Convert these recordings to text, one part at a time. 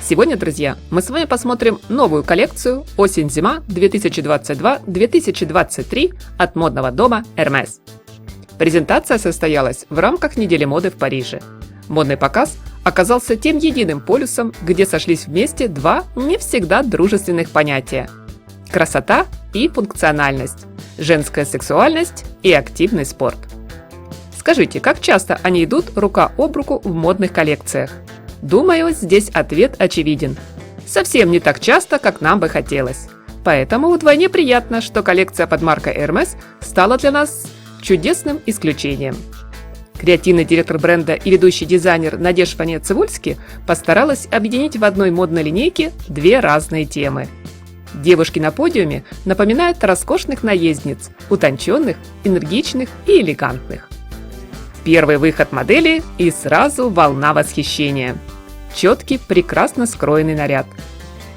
Сегодня, друзья, мы с вами посмотрим новую коллекцию осень-зима 2022-2023 от модного дома Hermès. Презентация состоялась в рамках недели моды в Париже. Модный показ оказался тем единым полюсом, где сошлись вместе два не всегда дружественных понятия – красота и функциональность, женская сексуальность и активный спорт. Скажите, как часто они идут рука об руку в модных коллекциях? Думаю, здесь ответ очевиден. Совсем не так часто, как нам бы хотелось. Поэтому вдвойне приятно, что коллекция под маркой Hermès стала для нас чудесным исключением. Креативный директор бренда и ведущий дизайнер Надежда Ванет-Цивульски постаралась объединить в одной модной линейке две разные темы. Девушки на подиуме напоминают роскошных наездниц, утонченных, энергичных и элегантных. Первый выход модели и сразу волна восхищения. Четкий, прекрасно скроенный наряд.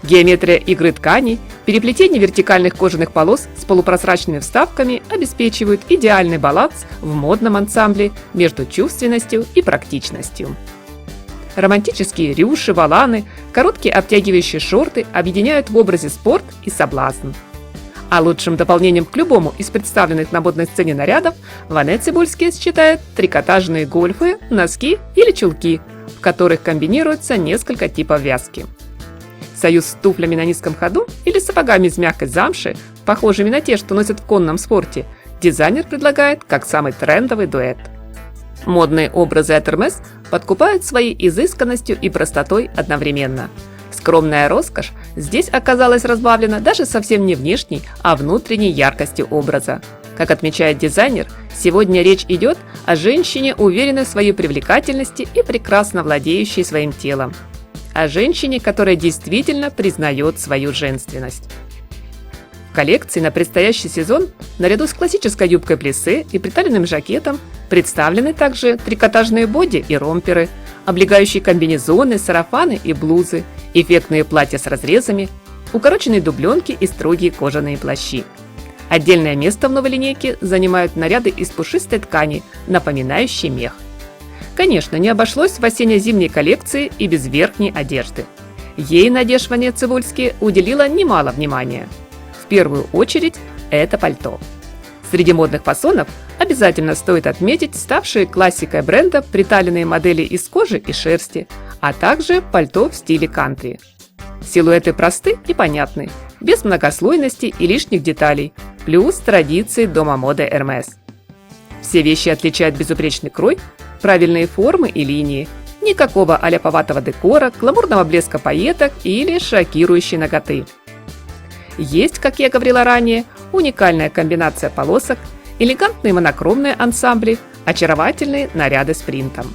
Геометрия игры тканей, переплетение вертикальных кожаных полос с полупрозрачными вставками обеспечивают идеальный баланс в модном ансамбле между чувственностью и практичностью. Романтические рюши, воланы, короткие обтягивающие шорты объединяют в образе спорт и соблазн. А лучшим дополнением к любому из представленных на модной сцене нарядов Ванет-Цивульски считает трикотажные гольфы, носки или чулки, в которых комбинируются несколько типов вязки. Союз с туфлями на низком ходу или сапогами из мягкой замши, похожими на те, что носят в конном спорте, дизайнер предлагает как самый трендовый дуэт. Модные образы от Hermès подкупают своей изысканностью и простотой одновременно. Скромная роскошь здесь оказалась разбавлена даже совсем не внешней, а внутренней яркостью образа. Как отмечает дизайнер, сегодня речь идет о женщине, уверенной в своей привлекательности и прекрасно владеющей своим телом. О женщине, которая действительно признает свою женственность. В коллекции на предстоящий сезон, наряду с классической юбкой плиссе и приталенным жакетом, представлены также трикотажные боди и ромперы, облегающие комбинезоны, сарафаны и блузы, эффектные платья с разрезами, укороченные дубленки и строгие кожаные плащи. Отдельное место в новой линейке занимают наряды из пушистой ткани, напоминающей мех. Конечно, не обошлось в осенне-зимней коллекции и без верхней одежды. Ей Надежда Ванет-Цивульски уделила немало внимания. В первую очередь это пальто. Среди модных фасонов обязательно стоит отметить ставшие классикой бренда приталенные модели из кожи и шерсти, а также пальто в стиле кантри. Силуэты просты и понятны, без многослойности и лишних деталей, плюс традиции дома моды Hermès. Все вещи отличают безупречный крой, правильные формы и линии, никакого аляповатого декора, гламурного блеска пайеток или шокирующей наготы. Есть, как я говорила ранее, уникальная комбинация полосок, элегантные монохромные ансамбли, очаровательные наряды с принтом.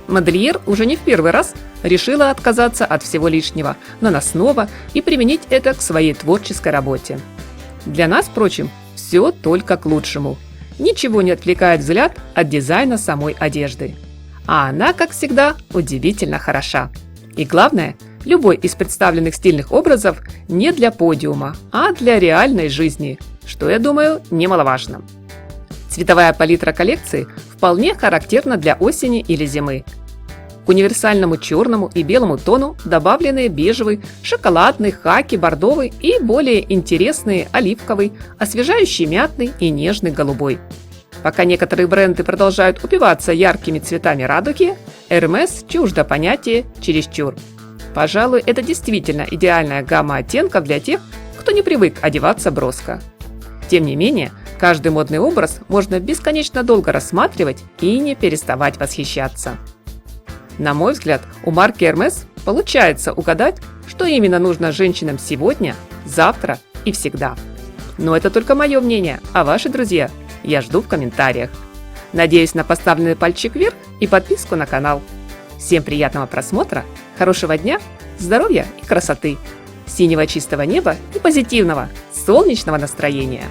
Модельер уже не в первый раз решила отказаться от всего лишнего, наносного и применить это к своей творческой работе. Для нас, впрочем, все только к лучшему. Ничего не отвлекает взгляд от дизайна самой одежды. А она, как всегда, удивительно хороша. И главное, любой из представленных стильных образов не для подиума, а для реальной жизни, что, я думаю, немаловажно. Цветовая палитра коллекции вполне характерна для осени или зимы. К универсальному черному и белому тону добавлены бежевый, шоколадный, хаки, бордовый и более интересные оливковый, освежающий мятный и нежный голубой. Пока некоторые бренды продолжают упиваться яркими цветами радуги, Hermès чуждо понятие «чересчур». Пожалуй, это действительно идеальная гамма оттенков для тех, кто не привык одеваться броско. Тем не менее, каждый модный образ можно бесконечно долго рассматривать и не переставать восхищаться. На мой взгляд, у марки Hermès получается угадать, что именно нужно женщинам сегодня, завтра и всегда. Но это только мое мнение, а ваши, друзья, я жду в комментариях. Надеюсь на поставленный пальчик вверх и подписку на канал. Всем приятного просмотра, хорошего дня, здоровья и красоты, синего чистого неба и позитивного, солнечного настроения!